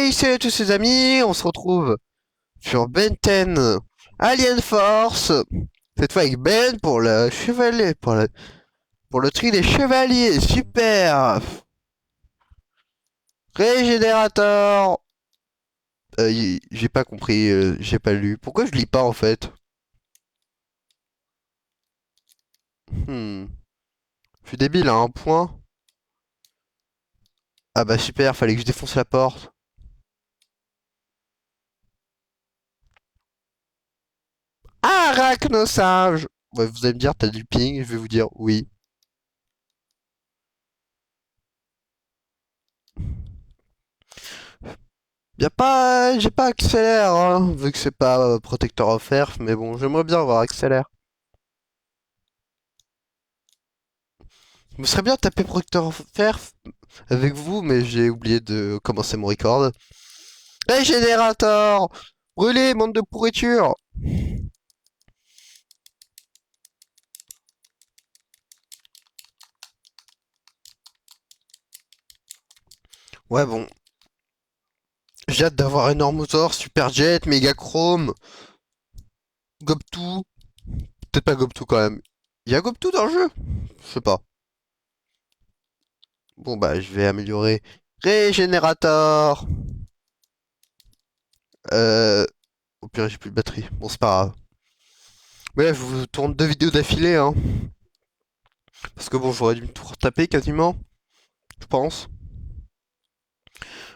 Hey, salut à tous ces amis, on se retrouve sur Ben 10 Alien Force, cette fois avec Ben pour le chevalier, pour le tri des chevaliers, super. Régénérateur. J'ai pas compris, j'ai pas lu. Pourquoi je lis pas en fait? Hmm, je suis débile à un point. Ah bah super, fallait que je défonce la porte. Arachnosinge. Ouais, vous allez me dire, t'as du ping, je vais vous dire oui. J'ai pas accélère, hein, vu que c'est pas Protector of Earth, mais bon, j'aimerais bien avoir accélère. Je me serait bien tapé Protector of Earth avec vous, mais j'ai oublié de commencer mon record. Régénérateur! Brûlé, monde de pourriture! Ouais, bon, j'ai hâte d'avoir Enormosaur, Superjet, Megachrome, Gobtu. Peut-être pas Gobtu quand même. Il y a Gobtu dans le jeu? Je sais pas. Bon bah, je vais améliorer. Régénérateur! Euh... Au pire, j'ai plus de batterie. Bon, c'est pas grave. Mais là, je vous tourne deux vidéos d'affilée, hein. Parce que bon, j'aurais dû me tout retaper quasiment, je pense.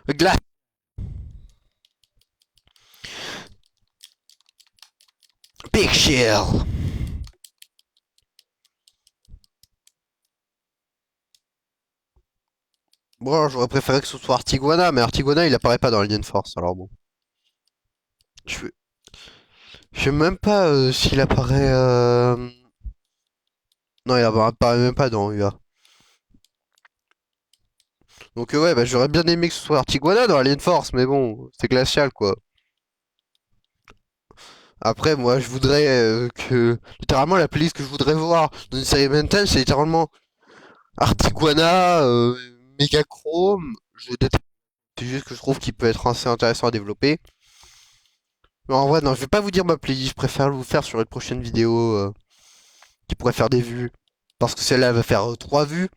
Glace. Big Shield. Bon, j'aurais préféré que ce soit Artiguana, mais Artiguana il apparaît pas dans Alien Force, alors bon. Je, je sais même pas s'il apparaît. Non, il apparaît même pas dans UA. Donc, ouais, bah j'aurais bien aimé que ce soit Artiguana dans Alien Force, mais bon, c'est glacial quoi. Après, moi je voudrais que. Littéralement, la playlist que je voudrais voir dans une série Mental, c'est littéralement Artiguana, Megachrome. Je déteste. C'est juste que je trouve qu'il peut être assez intéressant à développer. Mais en vrai, non, je vais pas vous dire ma playlist, je préfère vous faire sur une prochaine vidéo qui pourrait faire des vues. Parce que celle-là, elle va faire 3 vues,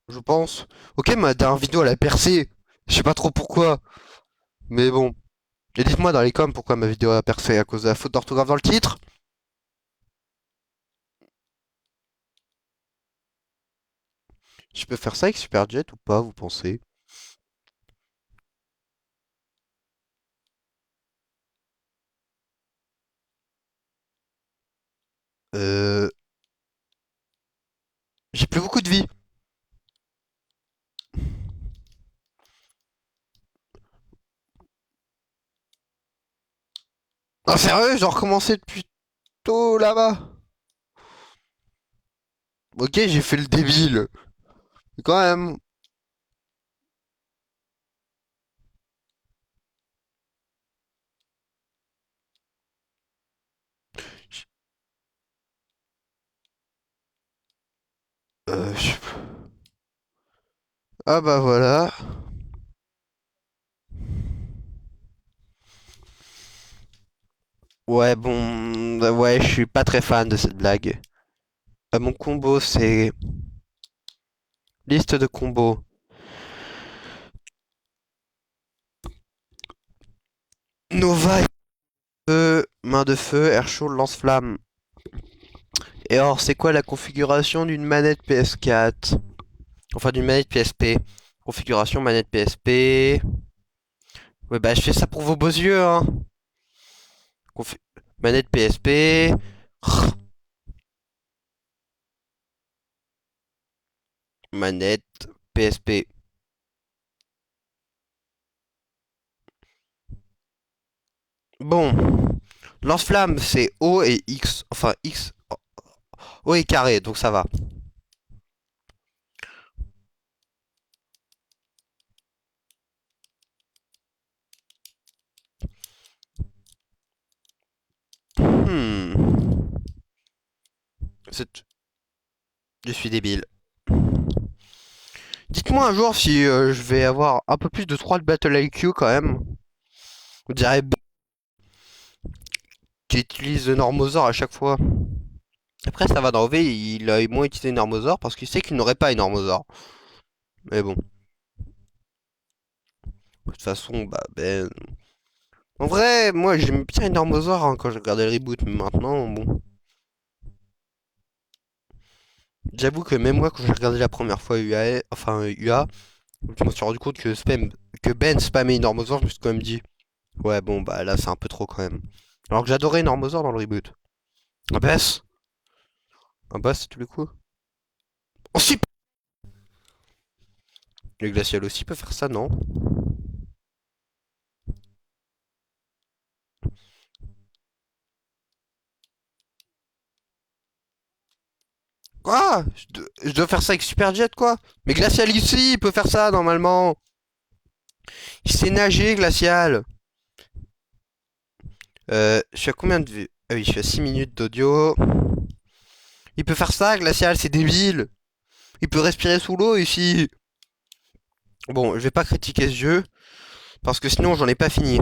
je pense. Ok, ma dernière vidéo, elle a percé. Je sais pas trop pourquoi, mais bon. Et dites-moi dans les coms pourquoi ma vidéo a percé à cause de la faute d'orthographe dans le titre. Je peux faire ça avec Superjet ou pas, vous pensez? Euh... J'ai plus beaucoup de vie. Non, sérieux, j'ai recommencé depuis tôt là-bas. Ok, j'ai fait le débile. Mais quand même. Je- Ah bah voilà. Ouais, bon, ouais, je suis pas très fan de cette blague. Mon combo, c'est liste de combos. Nova, feu, main de feu, air chaud, lance-flamme. Et alors, c'est quoi la configuration d'une manette PS4? Enfin, d'une manette PSP. Configuration manette PSP. Ouais, bah, je fais ça pour vos beaux yeux, hein. Confi- Manette PSP. Manette PSP. Bon. Lance-flamme, c'est O et X. Enfin, X. O et carré, donc ça va. Hmm. Je suis débile. Dites-moi Dites-moi un jour si je vais avoir un peu plus de 3 de Battle IQ quand même. On dirait qui utilise Normosaur à chaque fois. Après, ça va dans V, il a moins utilisé Normosaur parce qu'il sait qu'il n'aurait pas Normosaur. Mais bon, de toute façon, bah, ben. En vrai, moi j'aime bien Normosaur hein, quand je regardais le reboot, mais maintenant, bon. J'avoue que même moi, quand j'ai regardé la première fois UA, enfin UA, je me suis rendu compte que Ben spammait Normosaur, je me suis quand même dit, ouais, bon, bah là c'est un peu trop quand même. Alors que j'adorais Normosaur dans le reboot. Un baisse? Un basse, c'est tous les coups? Oh si! Le glacial aussi peut faire ça, non? Quoi? Je dois faire ça avec Super Jet, quoi? Mais Glacial ici, il peut faire ça normalement. Il sait nager, Glacial. Je suis à combien de vues? Ah oui, je suis à 6 minutes d'audio. Il peut faire ça, Glacial, c'est débile. Il peut respirer sous l'eau ici. Bon, je vais pas critiquer ce jeu, parce que sinon j'en ai pas fini.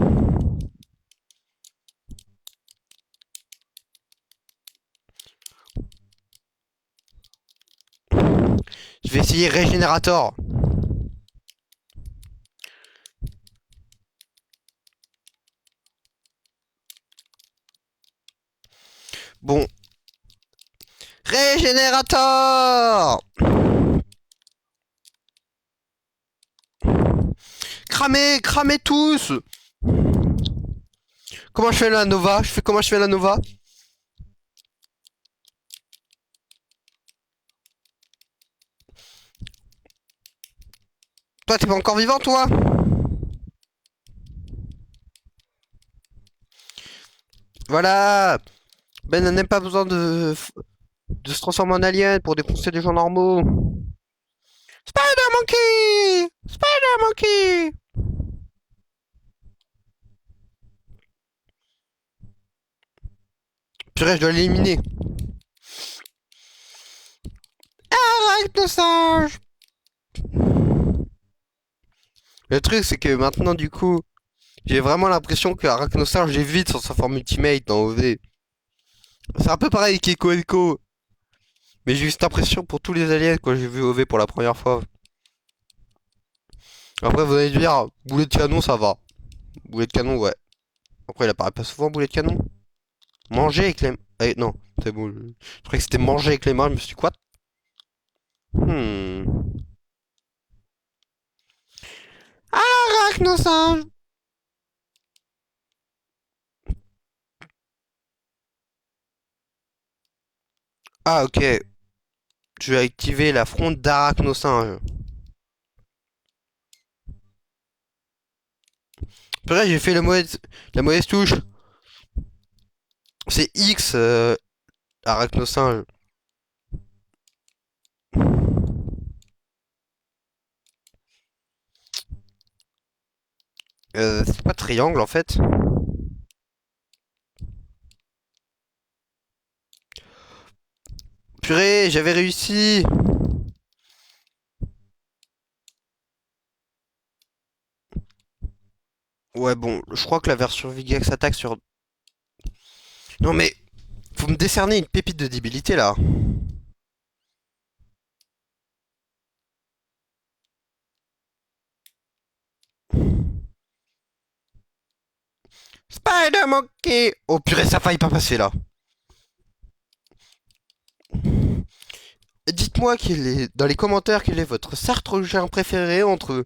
Je vais essayer Régénérator. Bon, Régénérator! Cramez, cramez tous! Comment je fais la Nova? Comment je fais la Nova? Toi, t'es pas encore vivant, toi? Voilà! Ben n'a pas besoin de se transformer en alien pour défoncer des gens normaux. Spider Monkey! Spider Monkey! Purée, je dois l'éliminer. Arachnosinge! Le truc, c'est que maintenant, du coup, j'ai vraiment l'impression que Arachnosinge évite sur sa forme ultimate dans OV. C'est un peu pareil qu'Echo Echo. Mais j'ai eu cette impression pour tous les aliens quand j'ai vu OV pour la première fois. Après, vous allez dire, boulet de canon, ça va. Boulet de canon, ouais. Après, il apparaît pas souvent, boulet de canon. Manger avec les... Eh, non, c'est bon. Je croyais que c'était manger avec les mains, je me suis dit, quoi? Hmm... Arachnosinge! Ah, ok. Je vais activer la fronde d'Arachnosinge. Après, j'ai fait la mauvaise touche. C'est X, Arachnosinge. C'est pas triangle, en fait. Purée, j'avais réussi! Ouais, bon, je crois que la version Vigax attaque sur... Non mais, vous me décernez une pépite de débilité, là. Spider Monkey! Oh purée, ça faille pas passer, là. Dites-moi dans les commentaires quel est votre sartrougin préféré entre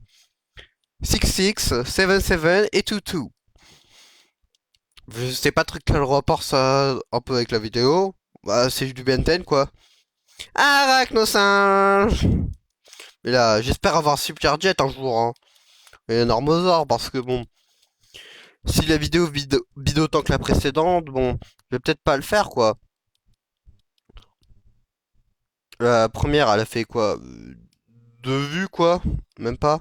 66, 77 et 22. Je sais pas trop quel rapport ça a un peu avec la vidéo. Bah, c'est du Benten, quoi. Arachnosinge! Mais là, j'espère avoir Super Jet un jour, hein. Et un Armosaur, parce que bon, si la vidéo vide autant que la précédente, bon, je vais peut-être pas le faire, quoi. La première, elle a fait quoi? Deux vues, quoi? Même pas?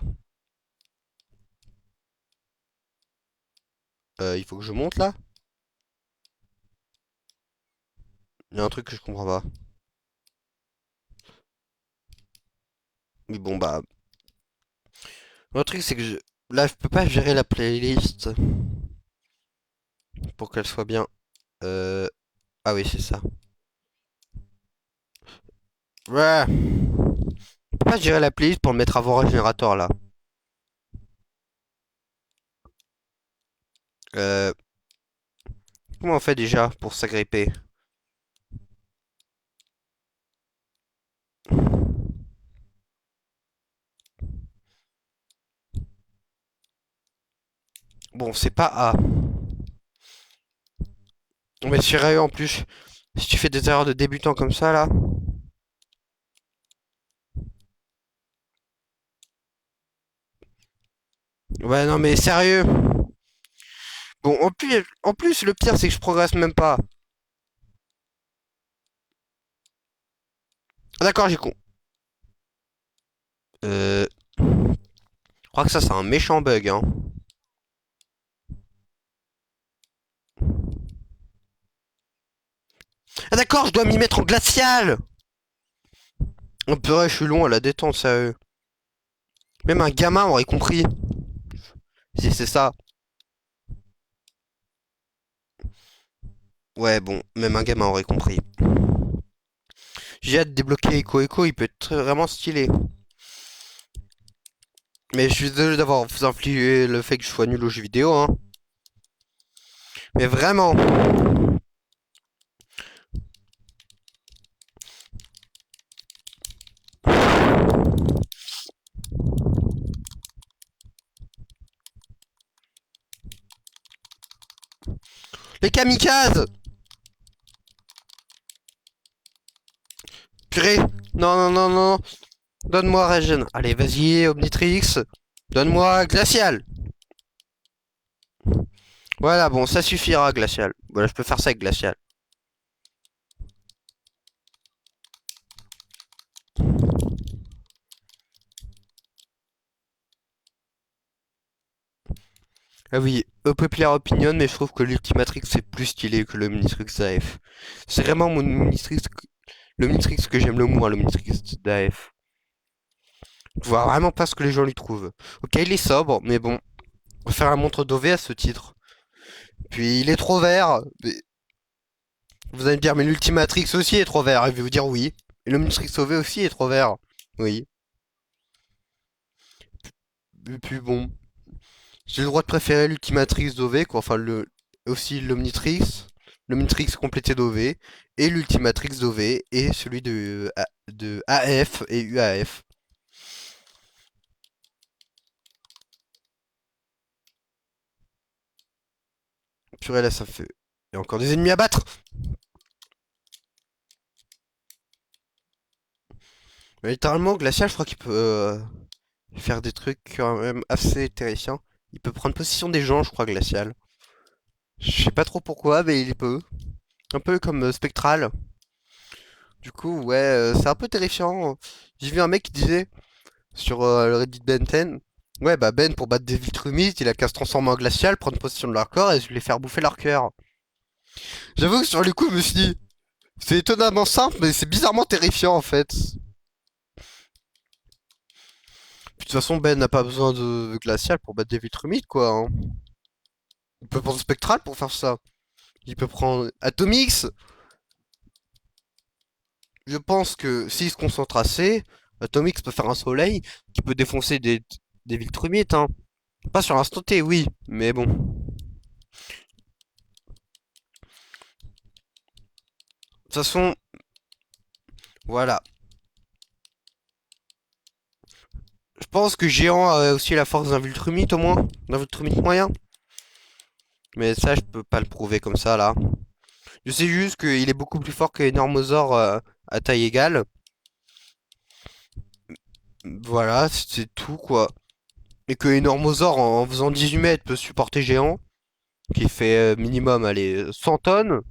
Il faut que je monte, là? Il y a un truc que je comprends pas. Mais bon, bah, Le truc, c'est que là, je peux pas gérer la playlist pour qu'elle soit bien. Euh... Ah oui, c'est ça. Ouais. Je peux pas gérer la playlist pour le mettre avant un générateur là. Euh... Comment on fait déjà pour s'agripper? Bon, c'est pas A. Mais sérieux, en plus, si tu fais des erreurs de débutant comme ça là. Ouais, non, mais sérieux. Bon, en plus, le pire, c'est que je progresse même pas. Ah, d'accord, j'ai con. Je crois que ça, c'est un méchant bug, hein. Ah, d'accord, je dois m'y mettre en glacial. Oh, purée, je suis long à la détente, sérieux. Même un gamin aurait compris. Si c'est ça. Ouais, bon, même un gamin aurait compris. J'ai hâte de débloquer Echo Echo, il peut être vraiment stylé. Mais je suis désolé d'avoir vous infligé le fait que je sois nul aux jeux vidéo, hein. Mais vraiment. Les kamikazes. Purée. Non, non, non, non. Donne-moi Regen. Allez, vas-y, Omnitrix. Donne-moi Glacial. Voilà, bon, ça suffira, Glacial. Voilà, je peux faire ça avec Glacial. Ah oui, populaire opinion, mais je trouve que l'Ultimatrix c'est plus stylé que le Minitrix AF. C'est vraiment le Minitrix que j'aime le moins, le Minitrix d'AF. Je vois vraiment pas ce que les gens lui trouvent. Ok, il est sobre, mais bon, on va faire la montre d'OV à ce titre. Puis il est trop vert. Vous allez me dire, mais l'Ultimatrix aussi est trop vert. Et je vais vous dire oui. Et le Minitrix OV aussi est trop vert. Oui. Et puis bon, j'ai le droit de préférer l'Ultimatrix d'OV, quoi. Enfin, aussi l'Omnitrix complété d'OV, et l'Ultimatrix d'OV, et celui de AF et UAF. Purée, là, ça fait. Il y a encore des ennemis à battre! Mais littéralement, Glacial, je crois qu'il peut faire des trucs quand même assez terrifiants. Il peut prendre possession des gens, je crois, Glacial. Je sais pas trop pourquoi, mais il peut. Un peu comme Spectral. Du coup, ouais, c'est un peu terrifiant. J'ai vu un mec qui disait sur le Reddit Ben 10. Ouais, bah Ben, pour battre des Viltrumites, il a qu'à se transformer en glacial, prendre possession de leur corps et les faire bouffer leur cœur. J'avoue que sur le coup, je me suis dit, c'est étonnamment simple, mais c'est bizarrement terrifiant en fait. Puis de toute façon, Ben n'a pas besoin de glacial pour battre des Viltrumites, quoi, hein. Il peut prendre Spectral pour faire ça. Il peut prendre Atomix. Je pense que s'il se concentre assez, Atomix peut faire un soleil qui peut défoncer des Viltrumites, hein. Pas sur l'instant T, oui, mais bon. De toute façon, voilà. Je pense que Géant a aussi la force d'un Viltrumite au moins. D'un Viltrumite moyen. Mais ça, je peux pas le prouver comme ça là. Je sais juste qu'il est beaucoup plus fort que Enormosaur à taille égale. Voilà, c'est tout quoi. Et que Enormosaur en faisant 18 mètres peut supporter Géant. Qui fait minimum, allez, 100 tonnes.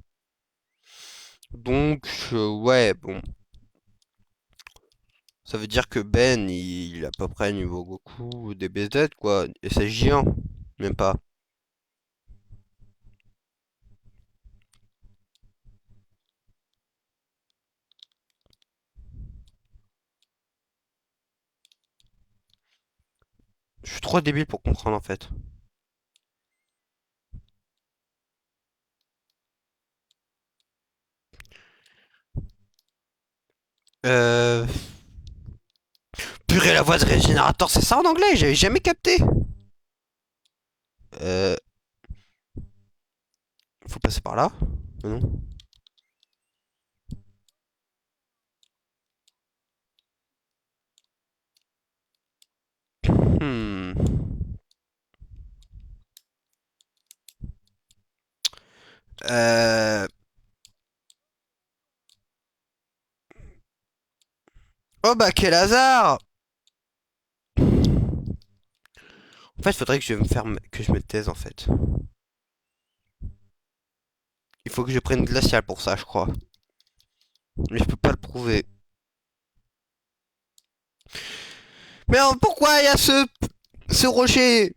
Donc, ouais, bon. Ça veut dire que Ben, il est à peu près niveau Goku des BZ quoi. Et c'est Géant. Même pas. Je suis trop débile pour comprendre en fait. Euh... Purée, la voix de régénérateur, c'est ça en anglais? J'avais jamais capté. Euh... Faut passer par là? Non. Hmm. Euh... Oh bah quel hasard! En fait, faudrait que que je me taise en fait. Il faut que je prenne glacial pour ça, je crois. Mais je peux pas le prouver. Mais alors, pourquoi il y a ce rocher?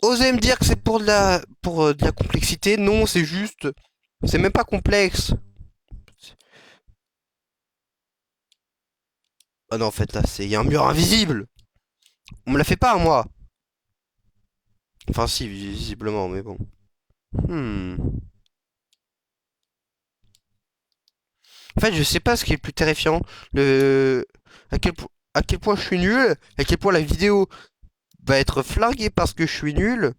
Osez me dire que c'est pour de la complexité? Non, c'est juste, c'est même pas complexe. Ah non, en fait là, il y a un mur invisible. On me l'a fait pas à moi. Enfin si, visiblement, mais bon. Hmm. En fait, je sais pas ce qui est le plus terrifiant. Le à quel point je suis nul, à quel point la vidéo va être flinguée parce que je suis nul.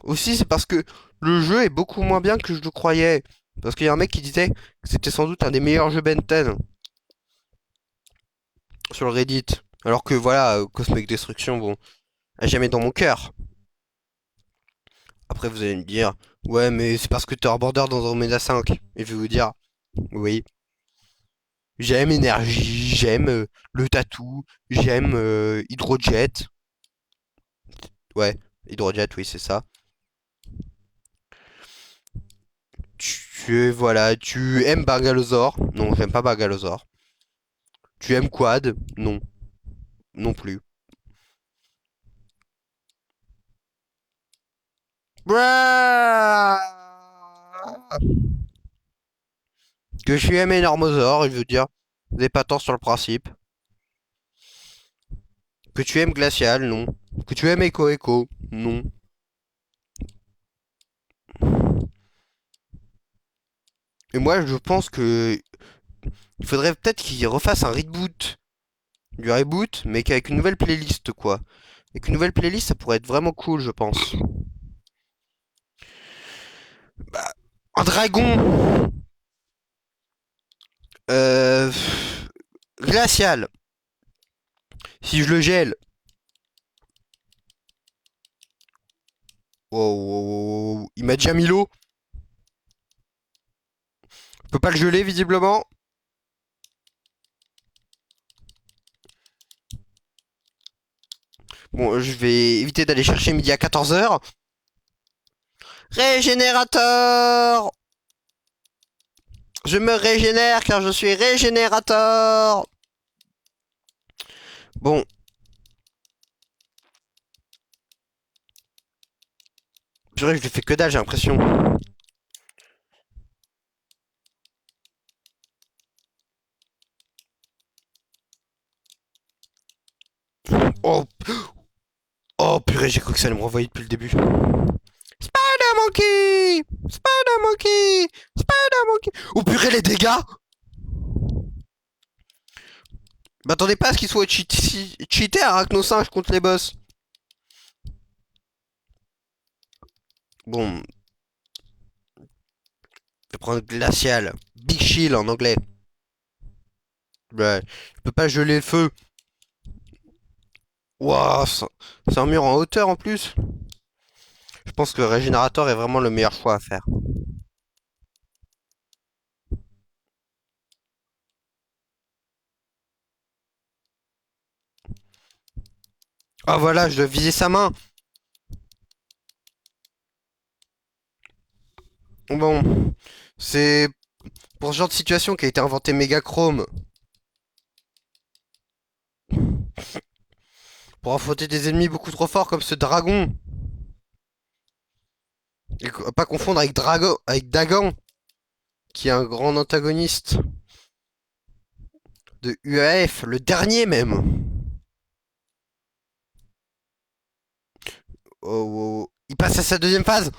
Aussi, c'est parce que le jeu est beaucoup moins bien que je le croyais. Parce qu'il y a un mec qui disait que c'était sans doute un des meilleurs jeux Benten sur le Reddit. Alors que voilà, Cosmic Destruction, bon, a jamais dans mon cœur. Après, vous allez me dire, ouais, mais c'est parce que t'es un border dans Andromeda 5. Et je vais vous dire, oui, j'aime énergie, j'aime le tatou, j'aime Hydrojet. Ouais, Hydrojet, oui, c'est ça. Voilà, tu aimes Bargalosaur. Non, j'aime pas Bargalosaur. Tu aimes Quad? Non, non plus. Que je suis un énormosaure, je veux dire, vous n'avez pas tort sur le principe. Que tu aimes Glacial, non. Que tu aimes Echo Echo, non. Et moi, je pense que il faudrait peut-être qu'il refasse un reboot du reboot, mais qu'avec une nouvelle playlist, quoi. Avec une nouvelle playlist, ça pourrait être vraiment cool, je pense. Bah, un dragon, euh, glacial. Si je le gèle, wow, wow, wow, wow. Il m'a déjà mis l'eau. Je peux pas le geler visiblement. Bon, je vais éviter d'aller chercher midi à 14 h. Régénérateur! Je me régénère car je suis régénérateur! Bon. Purée, je lui fais que dalle, j'ai l'impression. Oh, oh purée, j'ai cru que ça allait me renvoyer depuis le début. Spider Monkey! Spider Monkey! Spider Monkey! Oh purée, les dégâts! M'attendez pas à ce qu'il soit cheaté Arachno 5 contre les boss. Bon, je vais prendre Glacial. Big Shield en anglais. Ouais, je peux pas geler le feu. Waouh, c'est un mur en hauteur en plus. Je pense que le régénérateur est vraiment le meilleur choix à faire. Ah voilà, je dois viser sa main. Bon, c'est pour ce genre de situation qu'a été inventé Megachrome. Pour affronter des ennemis beaucoup trop forts comme ce dragon. Et pas confondre avec Dagon, qui est un grand antagoniste de UAF, le dernier même. Oh, oh. Il passe à sa deuxième phase.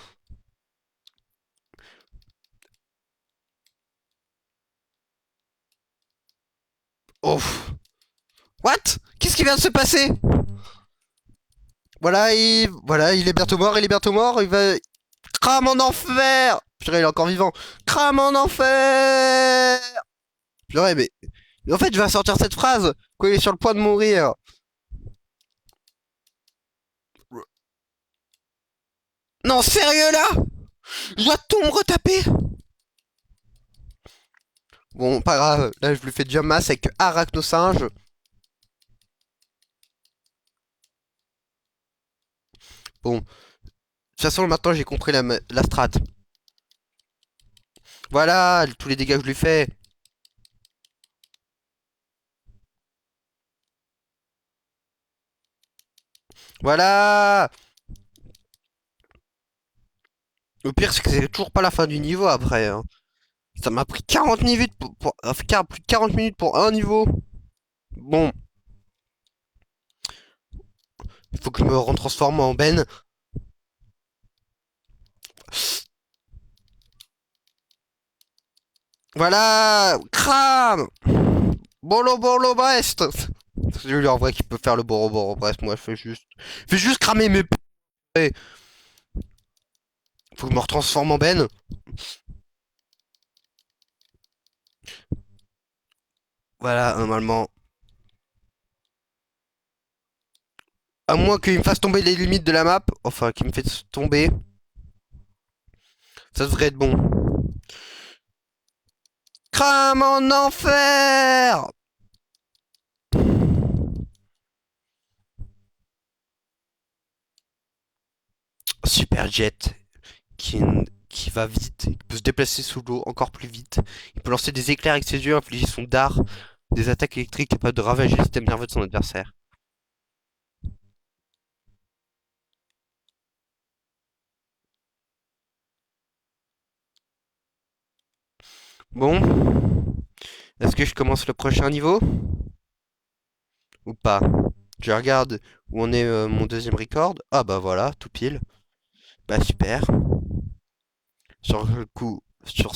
Oh. What? Qu'est-ce qui vient de se passer? Voilà, il est bientôt mort, il est bientôt mort, il va... Crame en enfer! Purée, il est encore vivant. Crame en enfer! Purée, mais en fait, je vais sortir cette phrase quand il est sur le point de mourir. Non, sérieux là? Je dois tout me retaper? Bon, pas grave, là je lui fais déjà masse avec Arachnosinge. Bon, de toute façon, maintenant j'ai compris la strat. Voilà, tous les dégâts que je lui fais. Voilà! Le pire, c'est que c'est toujours pas la fin du niveau après, hein. Ça m'a pris 40 minutes plus de 40 minutes pour un niveau. Bon, il faut que je me retransforme en Ben. Voilà! Crame! Bolo Bolo Brest! C'est lui en vrai qui peut faire le Boro Boro Brest. Moi, je fais juste cramer mes p. Faut que je me retransforme en Ben. Voilà, normalement. À moins qu'il me fasse tomber les limites de la map. Enfin, qu'il me fasse tomber. Ça devrait être bon. Crame en enfer! Super Jet. Qui, qui va vite. Il peut se déplacer sous l'eau encore plus vite. Il peut lancer des éclairs avec ses yeux, infliger son dard. Des attaques électriques capables de ravager le système nerveux de son adversaire. Bon. Est-ce que je commence le prochain niveau? Ou pas? Je regarde où en est mon deuxième record. Ah bah voilà, tout pile. Bah super. Sur le coup, sur